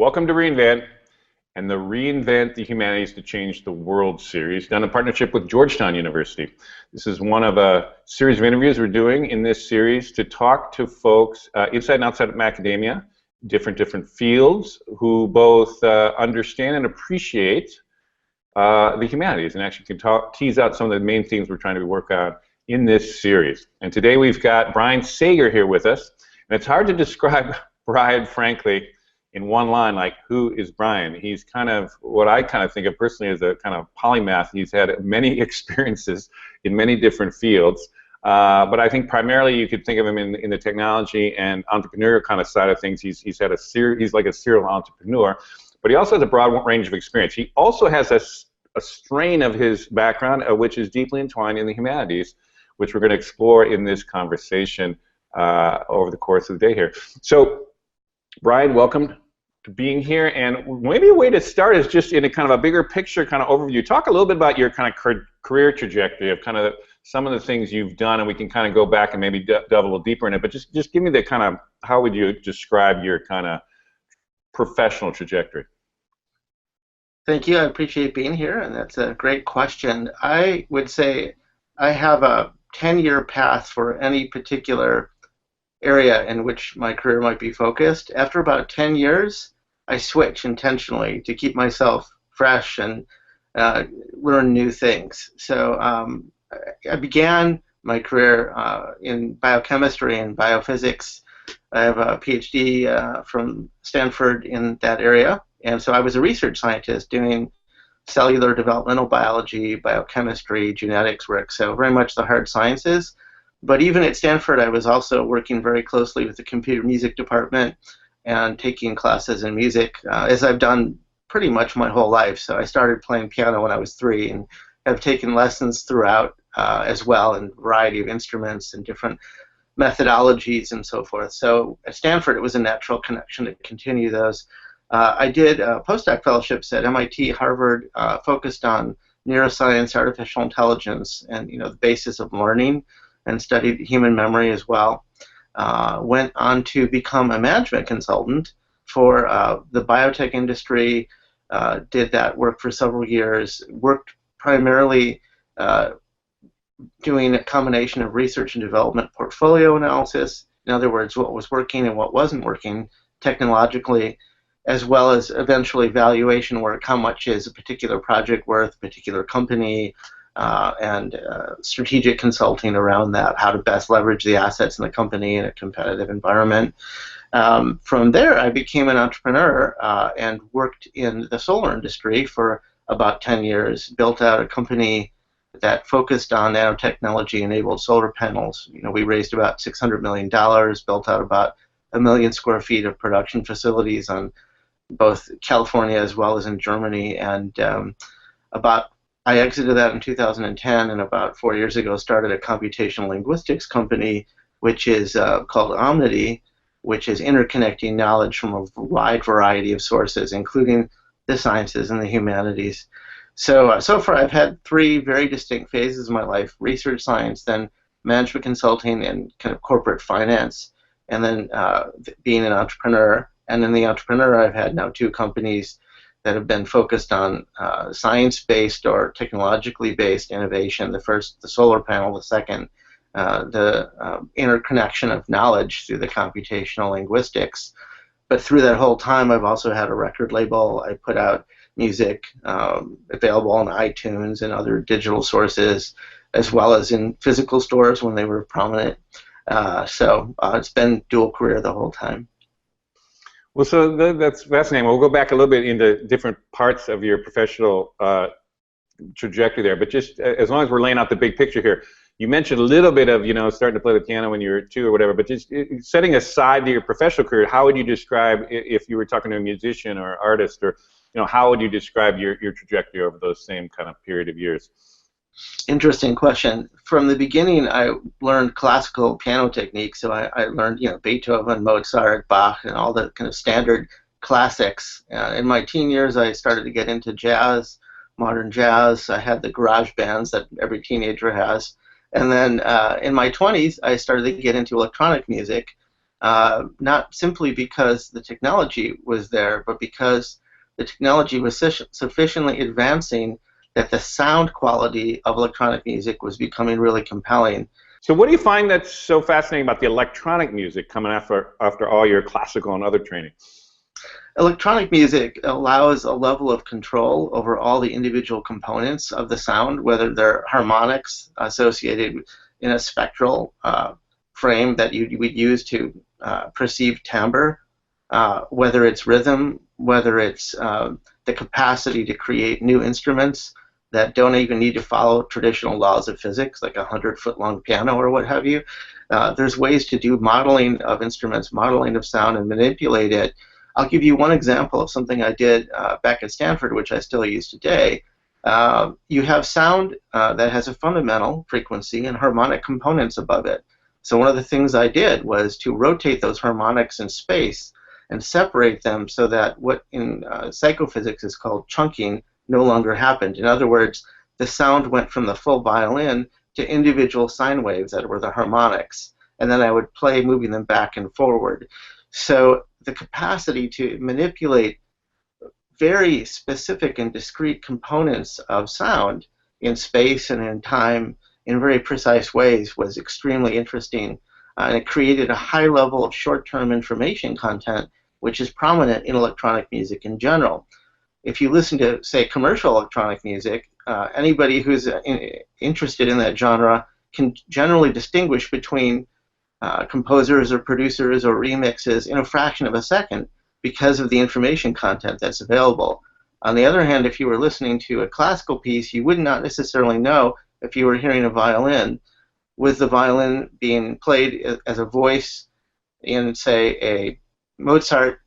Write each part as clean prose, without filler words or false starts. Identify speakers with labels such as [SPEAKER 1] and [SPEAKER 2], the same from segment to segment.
[SPEAKER 1] Welcome to Reinvent and the Reinvent the Humanities to Change the World series, done in partnership with Georgetown University. This is one of a series of interviews we're doing in this series to talk to folks inside and outside of academia, different fields, who both understand and appreciate the humanities and actually can tease out some of the main themes we're trying to work on in this series. And today we've got Brian Sager here with us. And it's hard to describe Brian, frankly, in one line, like, who is Brian? He's kind of what I kind of think of personally as a kind of polymath. He's had many experiences in many different fields, but I think primarily you could think of him in the technology and entrepreneurial kind of side of things. He's like a serial entrepreneur, but he also has a broad range of experience. He also has a strain of his background, which is deeply entwined in the humanities, which we're going to explore in this conversation over the course of the day here. So, Brian, welcome to being here, and maybe a way to start is just in a kind of a bigger picture kind of overview. Talk a little bit about your kind of career trajectory of kind of some of the things you've done, and we can kind of go back and maybe delve a little deeper in it, but just give me the kind of, how would you describe your kind of professional trajectory?
[SPEAKER 2] Thank you. I appreciate being here, and that's a great question. I would say I have a 10-year path for any particular area in which my career might be focused. After about 10 years, I switch intentionally to keep myself fresh and learn new things. So I began my career in biochemistry and biophysics. I have a PhD from Stanford in that area, and so I was a research scientist doing cellular developmental biology, biochemistry, genetics work, so very much the hard sciences. But even at Stanford, I was also working very closely with the computer music department and taking classes in music, as I've done pretty much my whole life. So I started playing piano when I was 3 and have taken lessons throughout as well in a variety of instruments and different methodologies and so forth. So at Stanford, it was a natural connection to continue those. I did postdoc fellowships at MIT, Harvard, focused on neuroscience, artificial intelligence, and the basis of learning, and studied human memory as well. Went on to become a management consultant for the biotech industry, did that work for several years, worked primarily doing a combination of research and development portfolio analysis, in other words, what was working and what wasn't working technologically, as well as eventually valuation work, how much is a particular project worth, a particular company, and strategic consulting around that, how to best leverage the assets in the company in a competitive environment. From there, I became an entrepreneur and worked in the solar industry for about 10 years, built out a company that focused on nanotechnology-enabled solar panels. We raised about $600 million, built out about 1 million square feet of production facilities on both California as well as in Germany, and I exited that in 2010, and about 4 years ago started a computational linguistics company, which is called Omnity, which is interconnecting knowledge from a wide variety of sources, including the sciences and the humanities. So far I've had 3 very distinct phases of my life: research science, then management consulting, and kind of corporate finance, and then being an entrepreneur. And in the entrepreneur, I've had now 2 companies that have been focused on science-based or technologically based innovation. The first, the solar panel; the second, the interconnection of knowledge through the computational linguistics. But through that whole time, I've also had a record label. I put out music available on iTunes and other digital sources, as well as in physical stores when they were prominent. So it's been dual career the whole time.
[SPEAKER 1] Well, so that's fascinating. We'll go back a little bit into different parts of your professional trajectory there, but just as long as we're laying out the big picture here, you mentioned a little bit of, starting to play the piano when you were 2 or whatever, but just setting aside to your professional career, how would you describe, if you were talking to a musician or artist, or how would you describe your trajectory over those same kind of period of years?
[SPEAKER 2] Interesting question. From the beginning, I learned classical piano techniques, so I learned, Beethoven, Mozart, Bach, and all the kind of standard classics. In my teen years, I started to get into jazz, modern jazz. I had the garage bands that every teenager has. And then in my 20s, I started to get into electronic music, not simply because the technology was there, but because the technology was sufficiently advancing that the sound quality of electronic music was becoming really compelling.
[SPEAKER 1] So what do you find that's so fascinating about the electronic music coming after all your classical and other training?
[SPEAKER 2] Electronic music allows a level of control over all the individual components of the sound, whether they're harmonics associated in a spectral frame that you would use to perceive timbre, whether it's rhythm, whether it's the capacity to create new instruments that don't even need to follow traditional laws of physics, like a 100-foot-long piano or what have you. There's ways to do modeling of instruments, modeling of sound, and manipulate it. I'll give you one example of something I did back at Stanford, which I still use today. You have sound that has a fundamental frequency and harmonic components above it. So one of the things I did was to rotate those harmonics in space and separate them so that what in psychophysics is called chunking no longer happened. In other words, the sound went from the full violin to individual sine waves that were the harmonics, and then I would play moving them back and forward. So the capacity to manipulate very specific and discrete components of sound in space and in time in very precise ways was extremely interesting, and it created a high level of short-term information content, which is prominent in electronic music in general. If you listen to, say, commercial electronic music, anybody who's interested in that genre can generally distinguish between composers or producers or remixes in a fraction of a second because of the information content that's available. On the other hand, if you were listening to a classical piece, you would not necessarily know if you were hearing a violin, with the violin being played as a voice in, say, a Mozart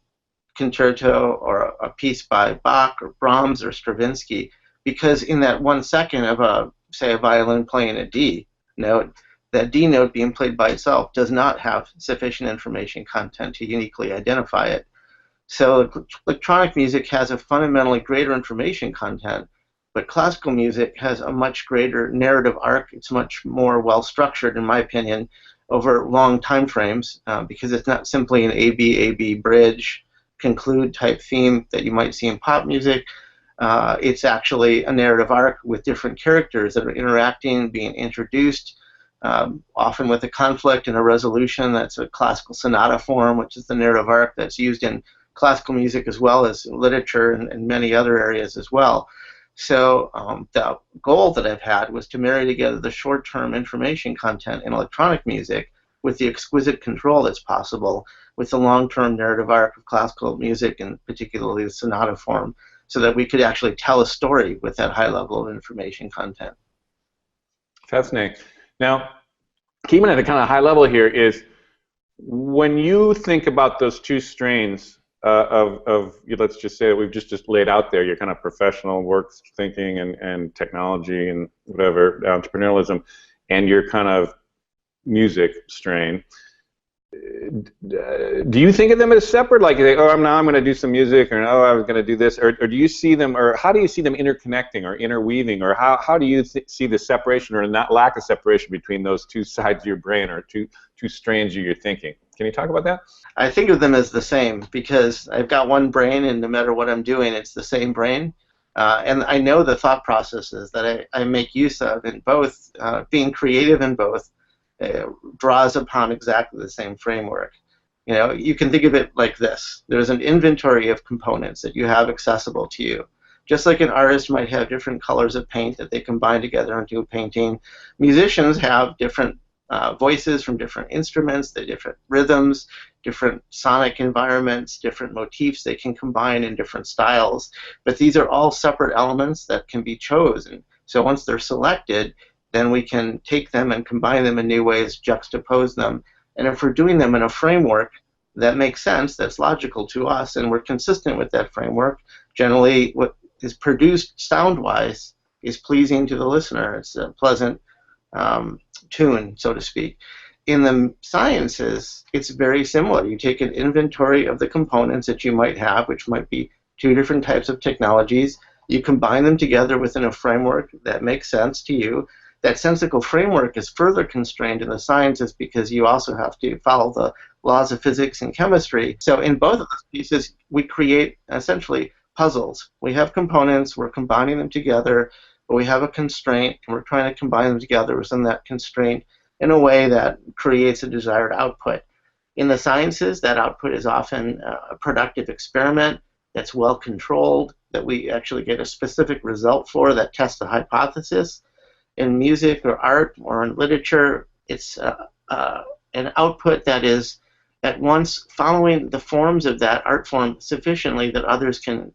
[SPEAKER 2] concerto or a piece by Bach or Brahms or Stravinsky, because in that 1 second of say a violin playing a D note, that D note being played by itself does not have sufficient information content to uniquely identify it. So electronic music has a fundamentally greater information content, but classical music has a much greater narrative arc. It's much more well structured, in my opinion, over long time frames, because it's not simply an A-B bridge conclude type theme that you might see in pop music. It's actually a narrative arc with different characters that are interacting, being introduced, often with a conflict and a resolution. That's a classical sonata form, which is the narrative arc that's used in classical music as well as literature and many other areas as well. So the goal that I've had was to marry together the short-term information content in electronic music with the exquisite control that's possible with the long-term narrative arc of classical music, and particularly the sonata form, so that we could actually tell a story with that high level of information content.
[SPEAKER 1] Fascinating. Now, keeping at a kind of high level here is, when you think about those two strains of let's just say that we've just laid out there, your kind of professional work thinking and technology and whatever, entrepreneurialism, and your kind of music strain, do you think of them as separate? Like, oh, I'm going to do some music, or oh, I was going to do this, or do you see them, or how do you see them interconnecting or interweaving, or how do you see the separation or not lack of separation between those two sides of your brain, or two strains of your thinking? Can you talk about that?
[SPEAKER 2] I think of them as the same because I've got one brain, and no matter what I'm doing, it's the same brain. And I know the thought processes that I make use of in both. Being creative in both draws upon exactly the same framework. You know, you can think of it like this. There's an inventory of components that you have accessible to you. Just like an artist might have different colors of paint that they combine together into a painting, musicians have different voices from different instruments, the different rhythms, different sonic environments, different motifs they can combine in different styles. But these are all separate elements that can be chosen. So once they're selected, then we can take them and combine them in new ways, juxtapose them. And if we're doing them in a framework that makes sense, that's logical to us, and we're consistent with that framework, generally what is produced sound-wise is pleasing to the listener. It's a pleasant tune, so to speak. In the sciences, it's very similar. You take an inventory of the components that you might have, which might be two different types of technologies. You combine them together within a framework that makes sense to you. That sensical framework is further constrained in the sciences because you also have to follow the laws of physics and chemistry. So in both of those pieces, we create essentially puzzles. We have components, we're combining them together, but we have a constraint, and we're trying to combine them together within that constraint in a way that creates a desired output. In the sciences, that output is often a productive experiment that's well controlled, that we actually get a specific result for that tests a hypothesis. In music or art or in literature, it's an output that is at once following the forms of that art form sufficiently that others can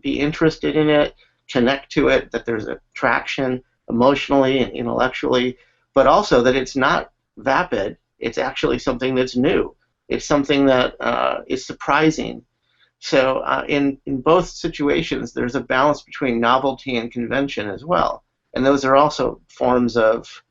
[SPEAKER 2] be interested in it, connect to it, that there's attraction emotionally and intellectually, but also that it's not vapid. It's actually something that's new. It's something that is surprising. So in both situations, there's a balance between novelty and convention as well. And those are also forms of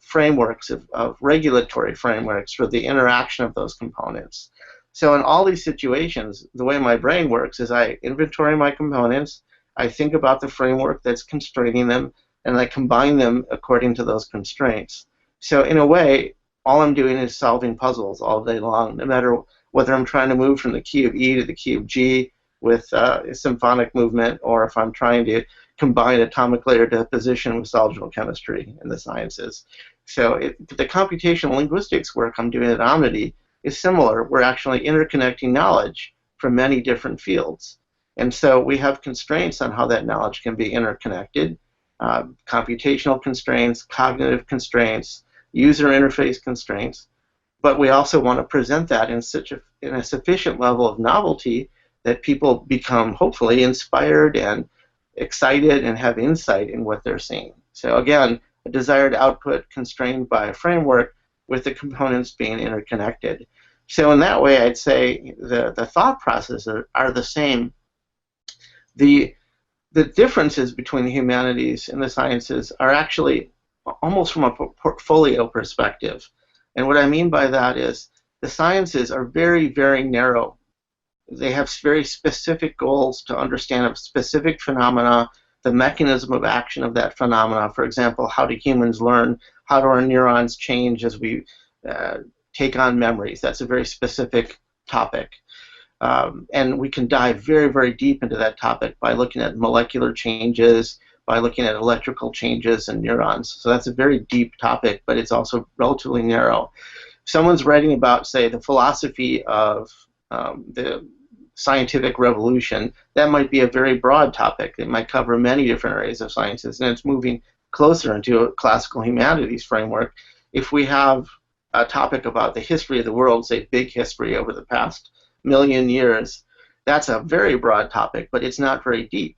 [SPEAKER 2] frameworks, of regulatory frameworks for the interaction of those components. So in all these situations, the way my brain works is I inventory my components, I think about the framework that's constraining them, and I combine them according to those constraints. So in a way, all I'm doing is solving puzzles all day long, no matter whether I'm trying to move from the key of E to the key of G with a symphonic movement, or if I'm trying to combine atomic layer deposition with soluble chemistry in the sciences. So the computational linguistics work I'm doing at Omnity is similar. We're actually interconnecting knowledge from many different fields. And so we have constraints on how that knowledge can be interconnected, computational constraints, cognitive constraints, user interface constraints, but we also want to present that in a sufficient level of novelty that people become hopefully inspired and excited and have insight in what they're seeing. So again, a desired output constrained by a framework with the components being interconnected. So in that way, I'd say the thought processes are the same. The differences between the humanities and the sciences are actually almost from a portfolio perspective. And what I mean by that is the sciences are very, very narrow. They have very specific goals to understand a specific phenomena, the mechanism of action of that phenomena. For example, how do humans learn? How do our neurons change as we take on memories? That's a very specific topic. And we can dive very, very deep into that topic by looking at molecular changes, by looking at electrical changes in neurons. So that's a very deep topic, but it's also relatively narrow. If someone's writing about, say, the philosophy of the scientific revolution, that might be a very broad topic. It might cover many different areas of sciences, and it's moving closer into a classical humanities framework. If we have a topic about the history of the world, say big history over the past million years, that's a very broad topic, but it's not very deep.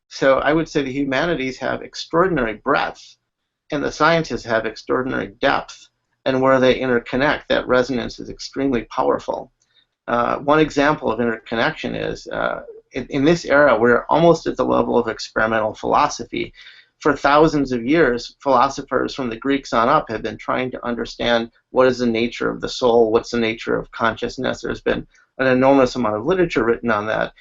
[SPEAKER 2] So I would say the humanities have extraordinary breadth, and the sciences have extraordinary depth, and where they interconnect, that resonance is extremely powerful. One example of interconnection is in this era, we're almost at the level of experimental philosophy. For thousands of years, philosophers from the Greeks on up have been trying to understand what is the nature of the soul, what's the nature of consciousness. There's been an enormous amount of literature written on that.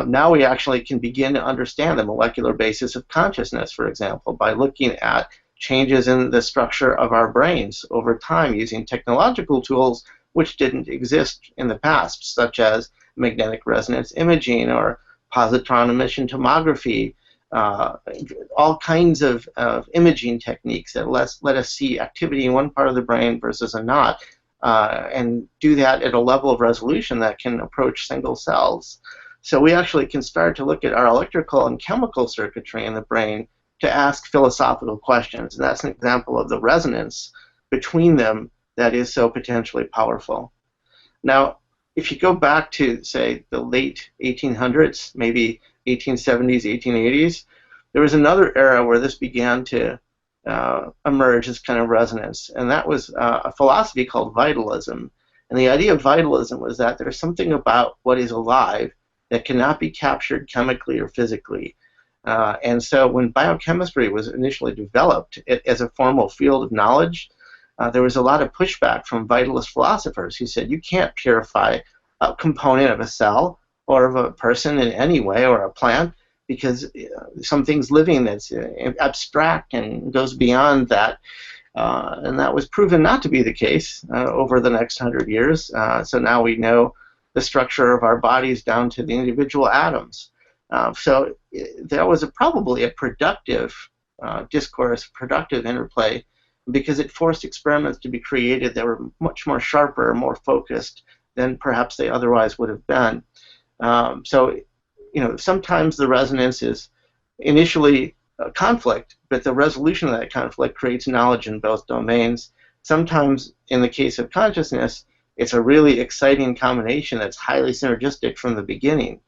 [SPEAKER 2] Now we actually can begin to understand the molecular basis of consciousness, for example, by looking at changes in the structure of our brains over time using technological tools which didn't exist in the past, such as magnetic resonance imaging or positron emission tomography, all kinds of imaging techniques that let us see activity in one part of the brain versus a not, and do that at a level of resolution that can approach single cells. So we actually can start to look at our electrical and chemical circuitry in the brain to ask philosophical questions. And that's an example of the resonance between them that is so potentially powerful. Now, if you go back to, say, the late 1800s, maybe 1870s, 1880s, there was another era where this began to emerge as kind of resonance, and that was a philosophy called vitalism. And the idea of vitalism was that there's something about what is alive that cannot be captured chemically or physically. And so when biochemistry was initially developed as a formal field of knowledge, there was a lot of pushback from vitalist philosophers who said you can't purify a component of a cell or of a person in any way, or a plant, because something's living that's abstract and goes beyond that. And that was proven not to be the case over the next 100 years. So now we know the structure of our bodies down to the individual atoms. So there was probably a productive discourse, productive interplay, because it forced experiments to be created that were much more sharper, more focused than perhaps they otherwise would have been. So, sometimes the resonance is initially a conflict, but the resolution of that conflict creates knowledge in both domains. Sometimes, in the case of consciousness, it's a really exciting combination that's highly synergistic from the beginning.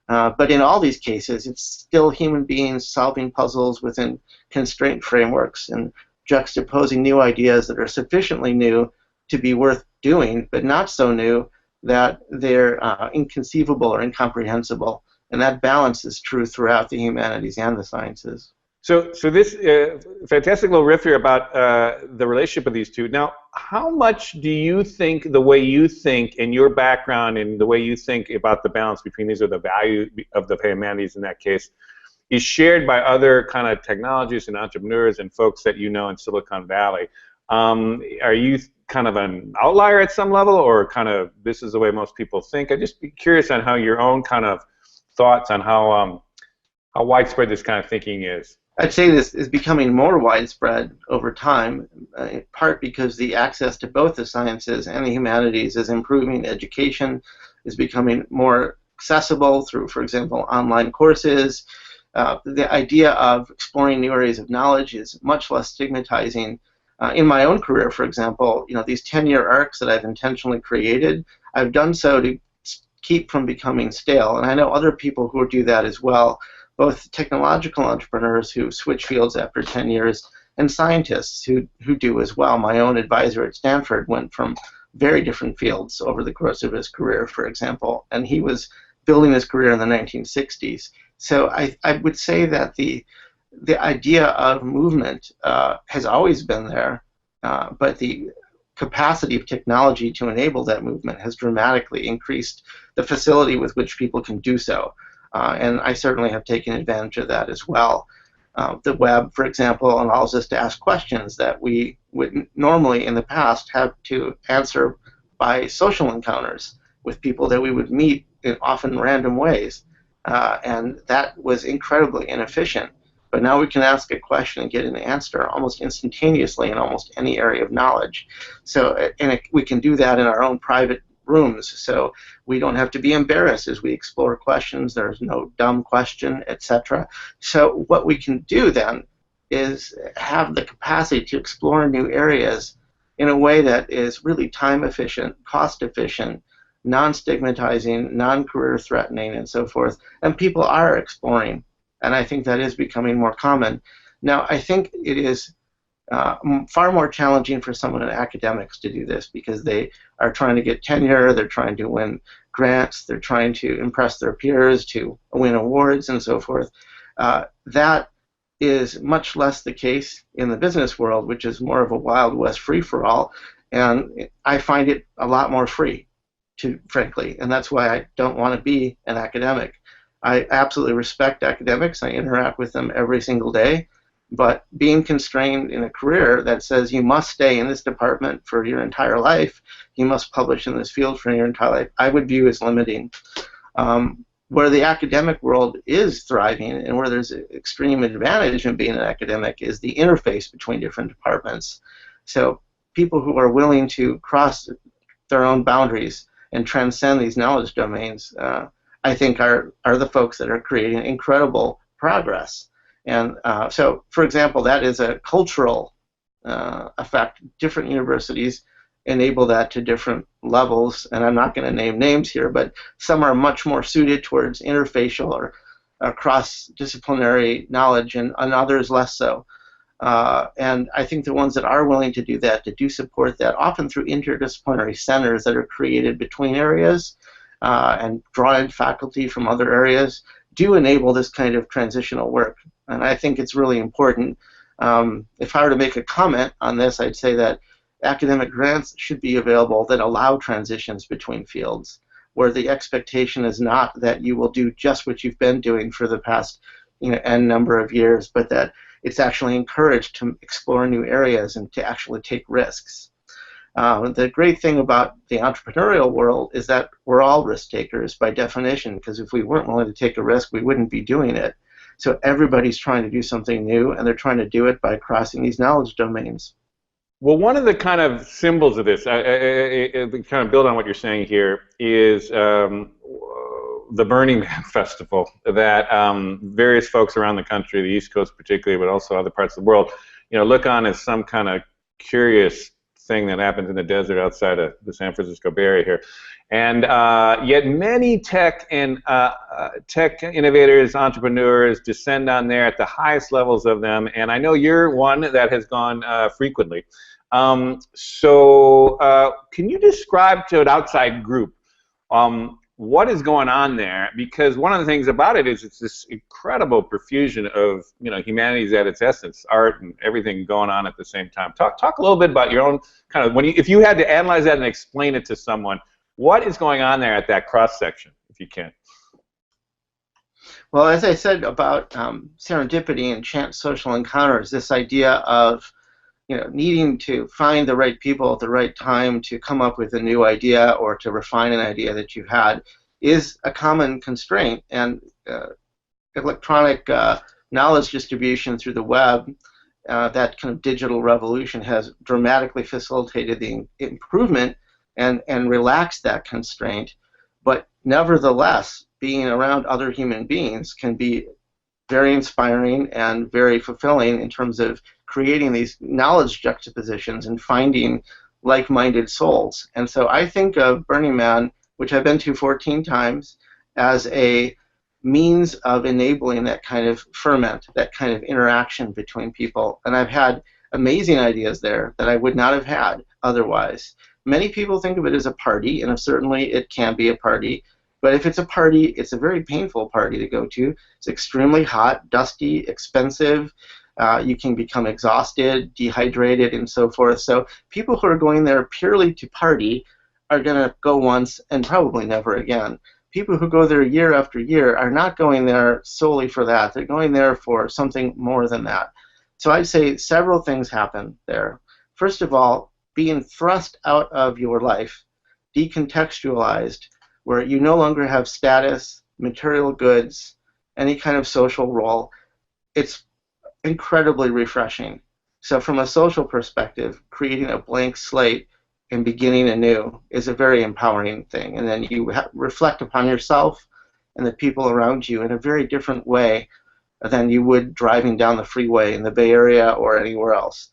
[SPEAKER 2] But in all these cases, it's still human beings solving puzzles within constraint frameworks and juxtaposing new ideas that are sufficiently new to be worth doing, but not so new that they're inconceivable or incomprehensible. And that balance is true throughout the humanities and the sciences.
[SPEAKER 1] So this fantastic little riff here about the relationship of these two. Now, how much do you think the way you think and your background and the way you think about the balance between these, or the value of the humanities in that case, is shared by other kind of technologists and entrepreneurs and folks that you know in Silicon Valley? Are you kind of an outlier at some level, or kind of this is the way most people think? I'd just be curious on how your own kind of thoughts on how widespread this kind of thinking is.
[SPEAKER 2] I'd say this is becoming more widespread over time, in part because the access to both the sciences and the humanities is improving. Education is becoming more accessible through, for example, online courses. The idea of exploring new areas of knowledge is much less stigmatizing. In my own career, for example, these 10-year arcs that I've intentionally created, I've done so to keep from becoming stale. And I know other people who do that as well, both technological entrepreneurs who switch fields after 10 years and scientists who do as well. My own advisor at Stanford went from very different fields over the course of his career, for example, and he was building his career in the 1960s. So I would say that the idea of movement has always been there, but the capacity of technology to enable that movement has dramatically increased the facility with which people can do so. And I certainly have taken advantage of that as well. The web, for example, allows us to ask questions that we would normally in the past have to answer by social encounters with people that we would meet in often random ways. And that was incredibly inefficient. But now we can ask a question and get an answer almost instantaneously in almost any area of knowledge. So, we can do that in our own private rooms, so we don't have to be embarrassed as we explore questions. There's no dumb question, etc. So what we can do then is have the capacity to explore new areas in a way that is really time efficient, cost efficient, non-stigmatizing, non-career threatening, and so forth. And people are exploring, and I think that is becoming more common. Now, I think it is far more challenging for someone in academics to do this, because they are trying to get tenure, they're trying to win grants, they're trying to impress their peers, to win awards, and so forth. That is much less the case in the business world, which is more of a Wild West free-for-all, and I find it a lot more free, frankly, and that's why I don't want to be an academic. I absolutely respect academics. I interact with them every single day. But being constrained in a career that says you must stay in this department for your entire life, you must publish in this field for your entire life, I would view as limiting. Where the academic world is thriving and where there's an extreme advantage in being an academic is the interface between different departments. So people who are willing to cross their own boundaries and transcend these knowledge domains, I think are the folks that are creating incredible progress. And so, for example, that is a cultural effect. Different universities enable that to different levels, and I'm not going to name names here, but some are much more suited towards interfacial or cross-disciplinary knowledge, and others less so. And I think the ones that are willing to do support that, often through interdisciplinary centers that are created between areas and draw in faculty from other areas, do enable this kind of transitional work. And I think it's really important. If I were to make a comment on this, I'd say that academic grants should be available that allow transitions between fields, where the expectation is not that you will do just what you've been doing for the past N number of years, but that it's actually encouraged to explore new areas and to actually take risks. The great thing about the entrepreneurial world is that we're all risk takers by definition, because if we weren't willing to take a risk, we wouldn't be doing it. So everybody's trying to do something new, and they're trying to do it by crossing these knowledge domains.
[SPEAKER 1] Well, one of the kind of symbols of this, kind of build on what you're saying here, is the Burning Man Festival that various folks around the country, the East Coast particularly, but also other parts of the world, look on as some kind of curious thing that happens in the desert outside of the San Francisco Bay Area here. And yet many tech and tech innovators, entrepreneurs descend on there at the highest levels of them, and I know you're one that has gone frequently. So can you describe to an outside group what is going on there? Because one of the things about it is it's this incredible profusion of humanities at its essence, art and everything going on at the same time. Talk a little bit about your own kind of if you had to analyze that and explain it to someone, what is going on there at that cross section, if you can?
[SPEAKER 2] Well, as I said about serendipity and chance social encounters, this idea of needing to find the right people at the right time to come up with a new idea or to refine an idea that you've had is a common constraint. And electronic knowledge distribution through the web, that kind of digital revolution, has dramatically facilitated the improvement and relaxed that constraint. But nevertheless, being around other human beings can be very inspiring and very fulfilling in terms of creating these knowledge juxtapositions and finding like-minded souls. And so I think of Burning Man, which I've been to 14 times, as a means of enabling that kind of ferment, that kind of interaction between people. And I've had amazing ideas there that I would not have had otherwise. Many people think of it as a party, and certainly it can be a party. But if it's a party, it's a very painful party to go to. It's extremely hot, dusty, expensive. You can become exhausted, dehydrated, and so forth. So people who are going there purely to party are going to go once and probably never again. People who go there year after year are not going there solely for that. They're going there for something more than that. So I'd say several things happen there. First of all, being thrust out of your life, decontextualized, where you no longer have status, material goods, any kind of social role. It's incredibly refreshing. So from a social perspective, creating a blank slate and beginning anew is a very empowering thing. And then you reflect upon yourself and the people around you in a very different way than you would driving down the freeway in the Bay Area or anywhere else.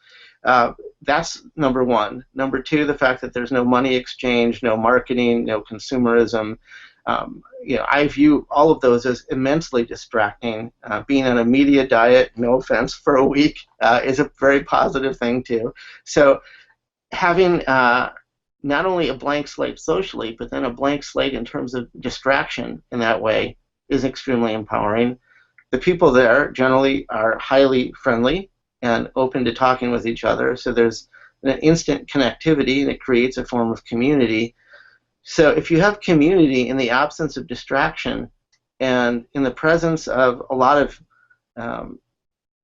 [SPEAKER 2] That's number one. Number two, the fact that there's no money exchange, no marketing, no consumerism. I view all of those as immensely distracting. Being on a media diet, no offense, for a week is a very positive thing too. So having not only a blank slate socially, but then a blank slate in terms of distraction in that way is extremely empowering. The people there generally are highly friendly and open to talking with each other, so there's an instant connectivity, and it creates a form of community. So if you have community in the absence of distraction and in the presence of a lot of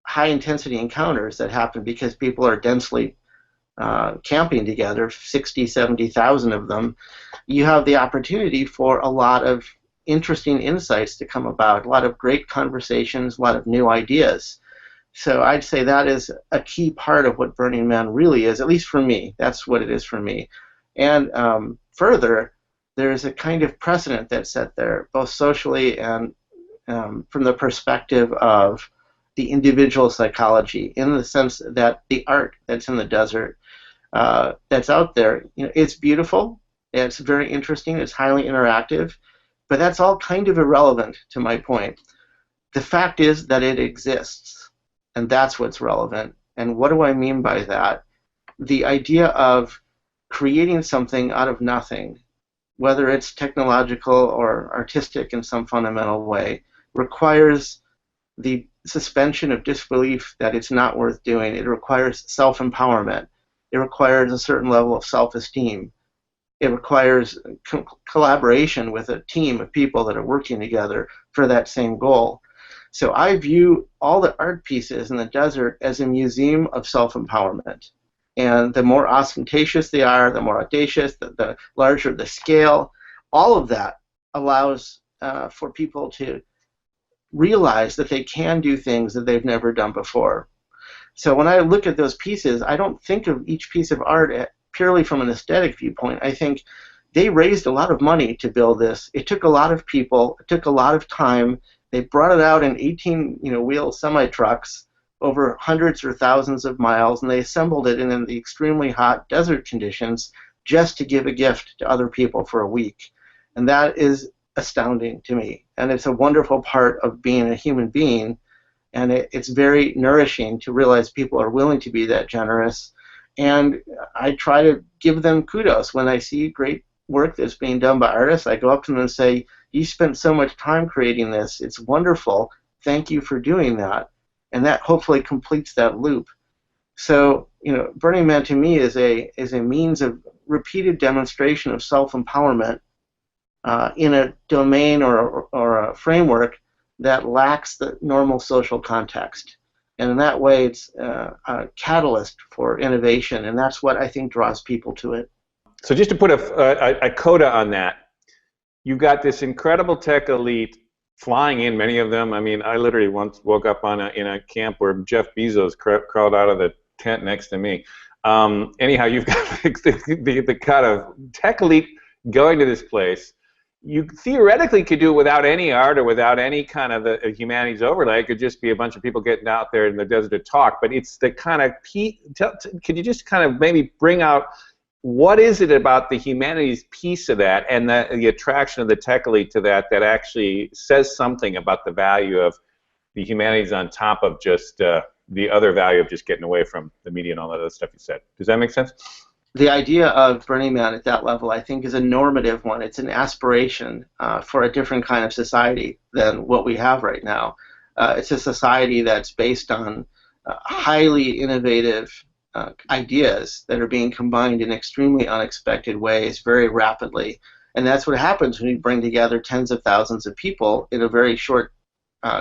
[SPEAKER 2] high-intensity encounters that happen because people are densely camping together, 60, 70,000 of them, you have the opportunity for a lot of interesting insights to come about, a lot of great conversations, a lot of new ideas. So I'd say that is a key part of what Burning Man really is, at least for me. That's what it is for me. And further, there's a kind of precedent that's set there, both socially and from the perspective of the individual psychology, in the sense that the art that's in the desert, that's out there, it's beautiful, it's very interesting, it's highly interactive, but that's all kind of irrelevant to my point. The fact is that it exists. And that's what's relevant. And what do I mean by that? The idea of creating something out of nothing, whether it's technological or artistic in some fundamental way, requires the suspension of disbelief that it's not worth doing. It requires self-empowerment. It requires a certain level of self-esteem. It requires collaboration with a team of people that are working together for that same goal. So I view all the art pieces in the desert as a museum of self-empowerment. And the more ostentatious they are, the more audacious, the larger the scale, all of that allows for people to realize that they can do things that they've never done before. So when I look at those pieces, I don't think of each piece of art purely from an aesthetic viewpoint. I think they raised a lot of money to build this. It took a lot of people. It took a lot of time. They brought it out in 18-wheel semi-trucks over hundreds or thousands of miles, and they assembled it in the extremely hot desert conditions just to give a gift to other people for a week. And that is astounding to me. And it's a wonderful part of being a human being. And it's very nourishing to realize people are willing to be that generous. And I try to give them kudos when I see great work that's being done by artists. I go up to them and say, you spent so much time creating this. It's wonderful. Thank you for doing that. And that hopefully completes that loop. So, Burning Man to me is a means of repeated demonstration of self-empowerment in a domain or a framework that lacks the normal social context. And in that way, it's a catalyst for innovation, and that's what I think draws people to it.
[SPEAKER 1] So just to put a coda on that, you've got this incredible tech elite flying in, many of them. I mean, I literally once woke up in a camp where Jeff Bezos crawled out of the tent next to me. Anyhow, you've got the kind of tech elite going to this place. You theoretically could do it without any art or without any kind of the humanities overlay. It could just be a bunch of people getting out there in the desert to talk. But it's the kind of could you just kind of maybe bring out what is it about the humanities piece of that and the attraction of the tech elite to that actually says something about the value of the humanities on top of just the other value of just getting away from the media and all that other stuff you said. Does that make sense?
[SPEAKER 2] The idea of Burning Man at that level, I think, is a normative one. It's an aspiration for a different kind of society than what we have right now. It's a society that's based on highly innovative ideas that are being combined in extremely unexpected ways very rapidly. And that's what happens when you bring together tens of thousands of people in a very short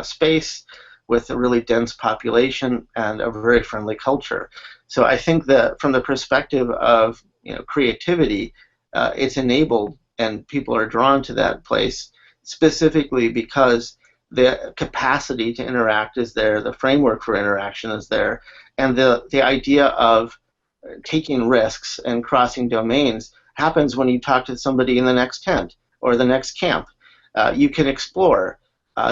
[SPEAKER 2] space with a really dense population and a very friendly culture. So I think that from the perspective of creativity, it's enabled and people are drawn to that place specifically because the capacity to interact is there, the framework for interaction is there, and the idea of taking risks and crossing domains happens when you talk to somebody in the next tent or the next camp. You can explore.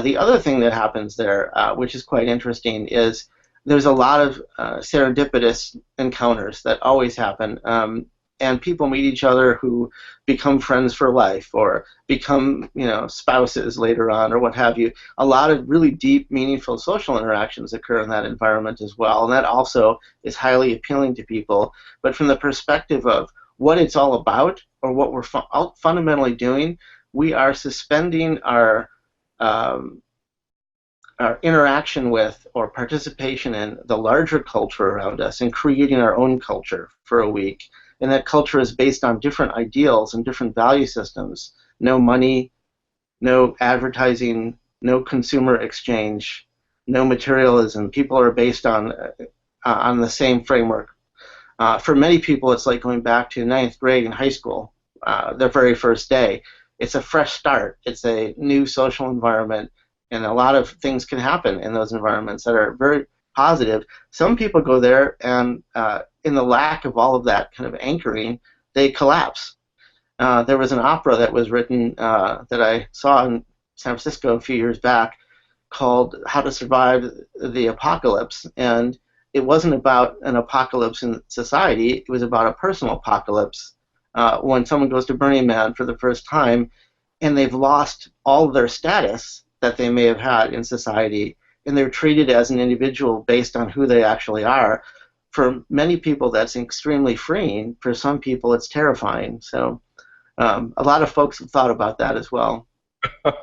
[SPEAKER 2] The other thing that happens there, which is quite interesting, is there's a lot of serendipitous encounters that always happen, and people meet each other who become friends for life or become spouses later on or what have you. A lot of really deep, meaningful social interactions occur in that environment as well, and that also is highly appealing to people. But from the perspective of what it's all about or what we're fundamentally doing, we are suspending our interaction with or participation in the larger culture around us and creating our own culture for a week. And that culture is based on different ideals and different value systems. No money, no advertising, no consumer exchange, no materialism. People are based on the same framework. For many people, it's like going back to ninth grade in high school, their very first day. It's a fresh start. It's a new social environment. And a lot of things can happen in those environments that are very positive. Some people go there and in the lack of all of that kind of anchoring, they collapse. There was an opera that was written that I saw in San Francisco a few years back called How to Survive the Apocalypse. And it wasn't about an apocalypse in society. It was about a personal apocalypse. When someone goes to Burning Man for the first time and they've lost all of their status that they may have had in society, and they're treated as an individual based on who they actually are. For many people, that's extremely freeing. For some people, it's terrifying. So a lot of folks have thought about that as well.
[SPEAKER 1] All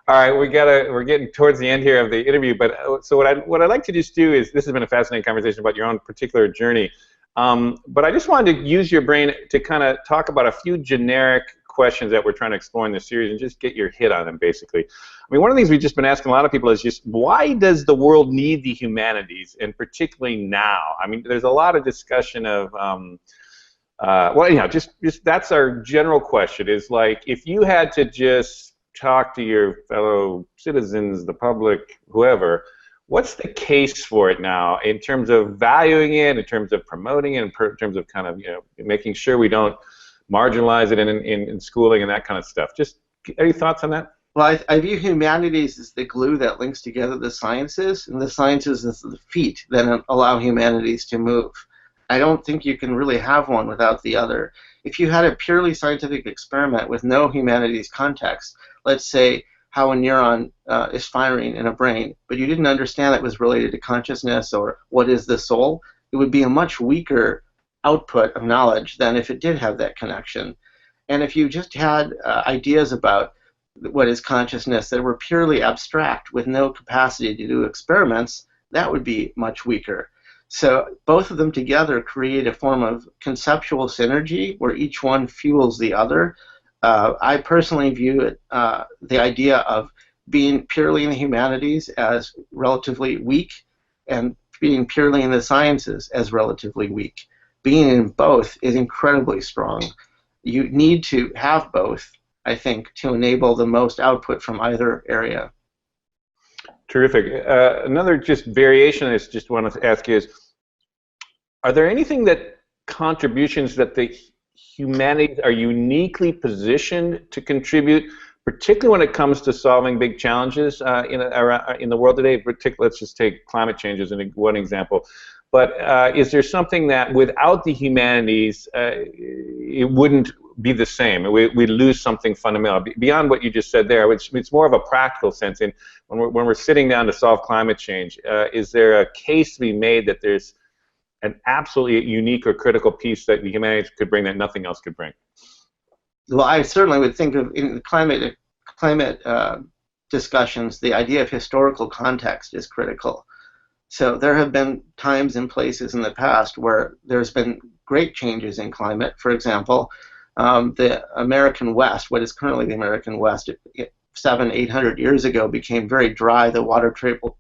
[SPEAKER 1] right, we're getting towards the end here of the interview, but so what I'd like to just do is, this has been a fascinating conversation about your own particular journey, but I just wanted to use your brain to kind of talk about a few generic questions that we're trying to explore in this series and just get your hit on them, basically. I mean, one of the things we've just been asking a lot of people is just, why does the world need the humanities, and particularly now? I mean, there's a lot of discussion of, well, you know, just that's our general question, is like, if you had to just talk to your fellow citizens, the public, whoever, what's the case for it now in terms of valuing it, in terms of promoting it, in terms of kind of, you know, making sure we don't marginalize it in schooling and that kind of stuff? Just any thoughts on that?
[SPEAKER 2] Well, I view humanities as the glue that links together the sciences, and the sciences as the feet that allow humanities to move. I don't think you can really have one without the other. If you had a purely scientific experiment with no humanities context, let's say how a neuron is firing in a brain, but you didn't understand it was related to consciousness or what is the soul, it would be a much weaker output of knowledge than if it did have that connection. And if you just had ideas about what is consciousness that were purely abstract with no capacity to do experiments, that would be much weaker. So both of them together create a form of conceptual synergy where each one fuels the other. I personally view it, the idea of being purely in the humanities as relatively weak and being purely in the sciences as relatively weak. Being in both is incredibly strong. You need to have both, I think, to enable the most output from either area.
[SPEAKER 1] Terrific. Another just variation I just want to ask you is, are there anything that contributions that the humanities are uniquely positioned to contribute, particularly when it comes to solving big challenges in the world today? Particularly, let's just take climate change as one example. But is there something that without the humanities it wouldn't be the same? We lose something fundamental beyond what you just said there, which it's more of a practical sense. And when we're sitting down to solve climate change, is there a case to be made that there's an absolutely unique or critical piece that the humanities could bring that nothing else could bring?
[SPEAKER 2] Well, I certainly would think of in climate discussions, the idea of historical context is critical. So there have been times and places in the past where there's been great changes in climate. For example, the American West, what is currently the American West, 700-800 years ago became very dry. The water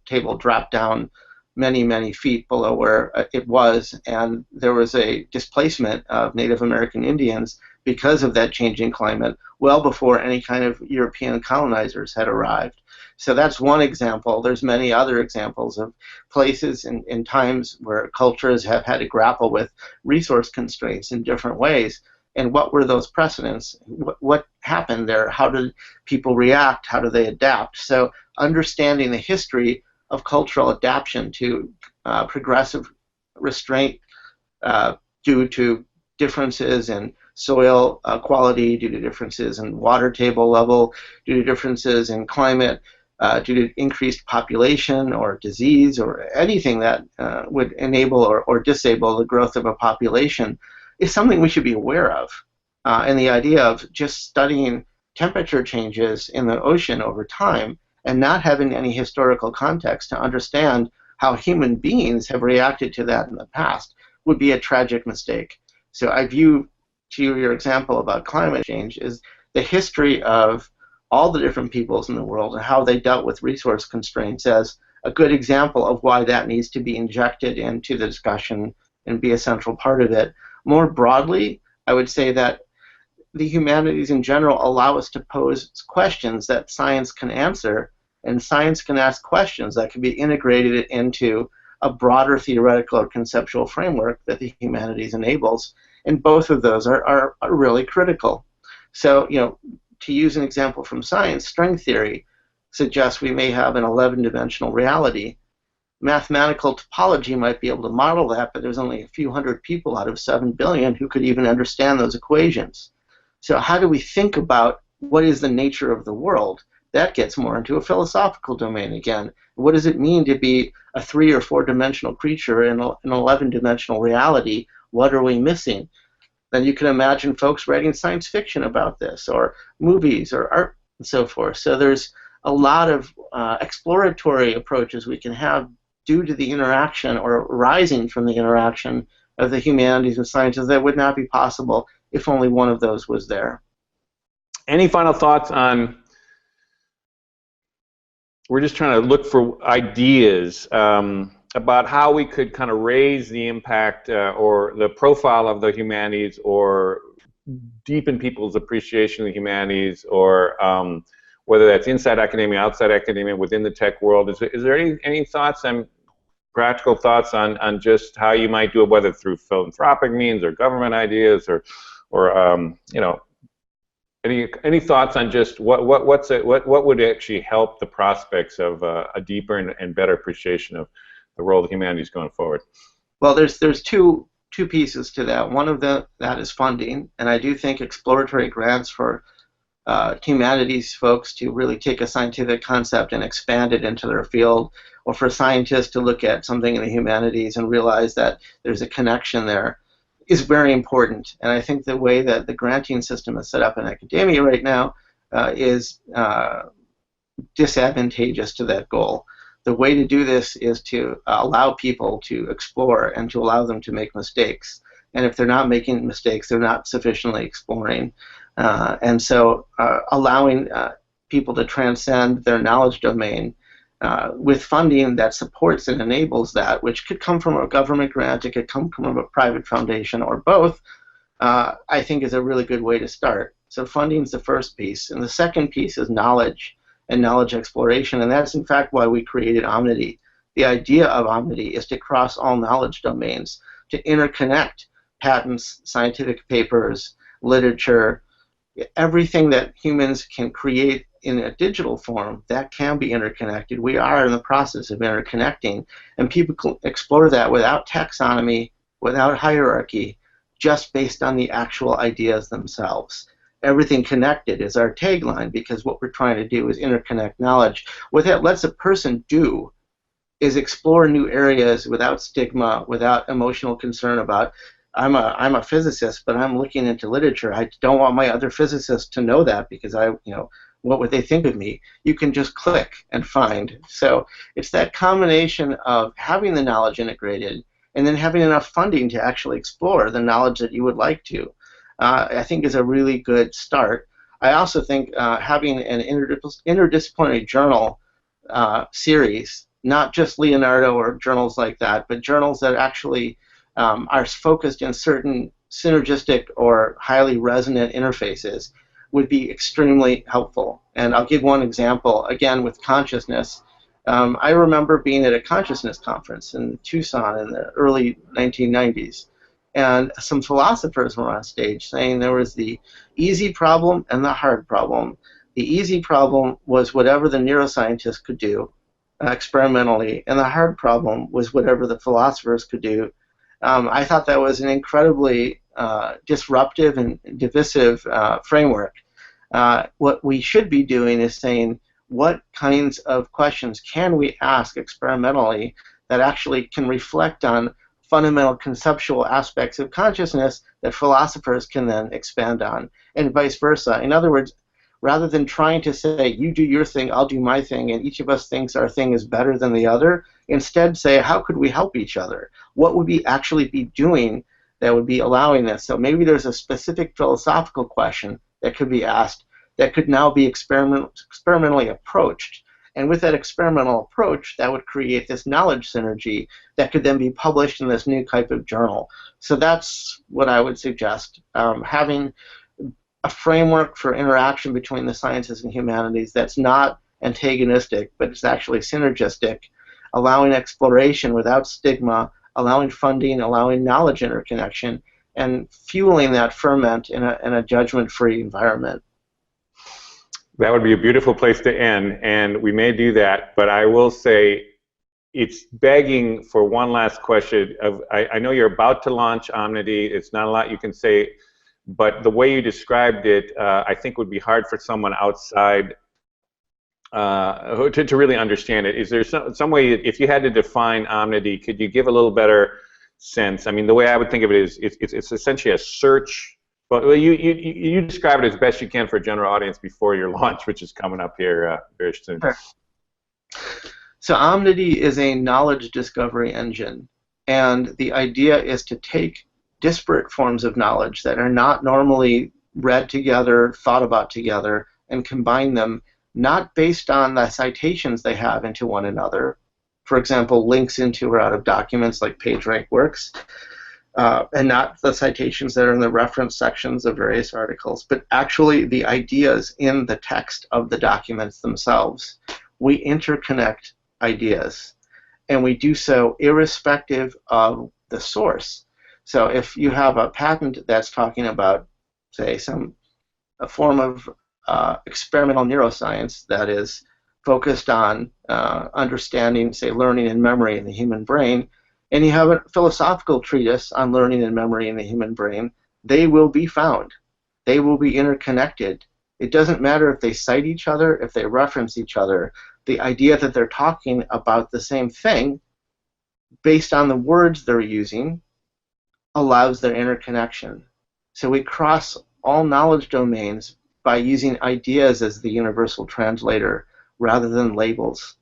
[SPEAKER 2] table dropped down many, many feet below where it was, and there was a displacement of Native American Indians because of that changing climate well before any kind of European colonizers had arrived. So that's one example. There's many other examples of places in times where cultures have had to grapple with resource constraints in different ways. And what were those precedents? What happened there? How did people react? How do they adapt? So understanding the history of cultural adaptation to progressive restraint due to differences in soil quality, due to differences in water table level, due to differences in climate, due to increased population or disease or anything that would enable or disable the growth of a population, is something we should be aware of. And the idea of just studying temperature changes in the ocean over time and not having any historical context to understand how human beings have reacted to that in the past would be a tragic mistake. So I view, to your example about climate change, is the history of all the different peoples in the world and how they dealt with resource constraints as a good example of why that needs to be injected into the discussion and be a central part of it. More broadly, I would say that the humanities in general allow us to pose questions that science can answer, and science can ask questions that can be integrated into a broader theoretical or conceptual framework that the humanities enables. And both of those are really critical. So, you know, to use an example from science, string theory suggests we may have an 11-dimensional reality. Mathematical topology might be able to model that, but there's only a few hundred people out of 7 billion who could even understand those equations. So how do we think about what is the nature of the world? That gets more into a philosophical domain again. What does it mean to be a 3 or 4-dimensional creature in an 11-dimensional reality? What are we missing? Then you can imagine folks writing science fiction about this, or movies, or art, and so forth. So there's a lot of exploratory approaches we can have due to the interaction or arising from the interaction of the humanities and sciences that would not be possible if only one of those was there.
[SPEAKER 1] Any final thoughts on? We're just trying to look for ideas about how we could kind of raise the impact or the profile of the humanities, or deepen people's appreciation of the humanities, or whether that's inside academia, outside academia, within the tech world. Is there any thoughts and practical thoughts on just how you might do it, whether through philanthropic means or government ideas, or you know, any thoughts on just what would actually help the prospects of a deeper and better appreciation of the role of the humanities going forward?
[SPEAKER 2] Well, there's two pieces to that. One of that is funding, and I do think exploratory grants for humanities folks to really take a scientific concept and expand it into their field, or for scientists to look at something in the humanities and realize that there's a connection there, is very important. And I think the way that the granting system is set up in academia right now is disadvantageous to that goal. The way to do this is to allow people to explore and to allow them to make mistakes. And if they're not making mistakes, they're not sufficiently exploring. And so allowing people to transcend their knowledge domain with funding that supports and enables that, which could come from a government grant, it could come from a private foundation, or both, I think is a really good way to start. So funding is the first piece. And the second piece is knowledge and knowledge exploration. And that's, in fact, why we created Omnity. The idea of Omnity is to cross all knowledge domains, to interconnect patents, scientific papers, literature, everything that humans can create in a digital form that can be interconnected. We are in the process of interconnecting, and people can explore that without taxonomy, without hierarchy, just based on the actual ideas themselves. Everything connected is our tagline, because what we're trying to do is interconnect knowledge. What that lets a person do is explore new areas without stigma, without emotional concern about, I'm a physicist, but I'm looking into literature. I don't want my other physicists to know that, because what would they think of me? You can just click and find. So it's that combination of having the knowledge integrated and then having enough funding to actually explore the knowledge that you would like to, I think is a really good start. I also think having an interdisciplinary journal series, not just Leonardo or journals like that, but journals that actually are focused in certain synergistic or highly resonant interfaces, would be extremely helpful. And I'll give one example, again, with consciousness. I remember being at a consciousness conference in Tucson in the early 1990s, and some philosophers were on stage saying there was the easy problem and the hard problem. The easy problem was whatever the neuroscientists could do experimentally, and the hard problem was whatever the philosophers could do. I thought that was an incredibly disruptive and divisive framework. What we should be doing is saying, what kinds of questions can we ask experimentally that actually can reflect on fundamental conceptual aspects of consciousness that philosophers can then expand on, and vice versa. In other words, rather than trying to say, you do your thing, I'll do my thing, and each of us thinks our thing is better than the other, instead say, how could we help each other? What would we actually be doing that would be allowing this? So maybe there's a specific philosophical question that could be asked that could now be experimentally approached. And with that experimental approach, that would create this knowledge synergy that could then be published in this new type of journal. So that's what I would suggest, having a framework for interaction between the sciences and humanities that's not antagonistic, but it's actually synergistic, allowing exploration without stigma, allowing funding, allowing knowledge interconnection, and fueling that ferment in a judgment-free environment.
[SPEAKER 1] That would be a beautiful place to end, and we may do that, but I will say it's begging for one last question. I know you're about to launch Omnity. It's not a lot you can say, but the way you described it, I think would be hard for someone outside to really understand it. Is there some way, if you had to define Omnity, could you give a little better sense? I mean, the way I would think of it is it's essentially a search. Well, you describe it as best you can for a general audience before your launch, which is coming up here very soon.
[SPEAKER 2] Sure. So Omnity is a knowledge discovery engine, and the idea is to take disparate forms of knowledge that are not normally read together, thought about together, and combine them not based on the citations they have into one another, for example, links into or out of documents like PageRank works, and not the citations that are in the reference sections of various articles, but actually the ideas in the text of the documents themselves. We interconnect ideas, and we do so irrespective of the source. So if you have a patent that's talking about, say, a form of experimental neuroscience that is focused on understanding, say, learning and memory in the human brain, and you have a philosophical treatise on learning and memory in the human brain, they will be found. They will be interconnected. It doesn't matter if they cite each other, if they reference each other. The idea that they're talking about the same thing based on the words they're using allows their interconnection. So we cross all knowledge domains by using ideas as the universal translator rather than labels.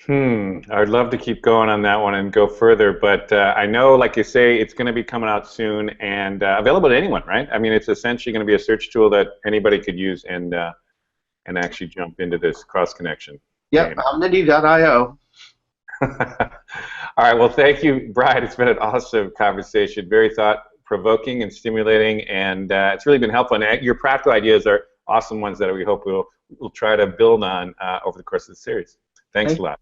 [SPEAKER 1] I'd love to keep going on that one and go further, but I know, like you say, it's going to be coming out soon and available to anyone, right? I mean, it's essentially going to be a search tool that anybody could use and actually jump into this cross connection.
[SPEAKER 2] Yep, Omnity.io.
[SPEAKER 1] All right, well, thank you, Brian. It's been an awesome conversation, very thought-provoking and stimulating, and it's really been helpful. And your practical ideas are awesome ones that we hope we'll try to build on over the course of the series. Thanks a lot.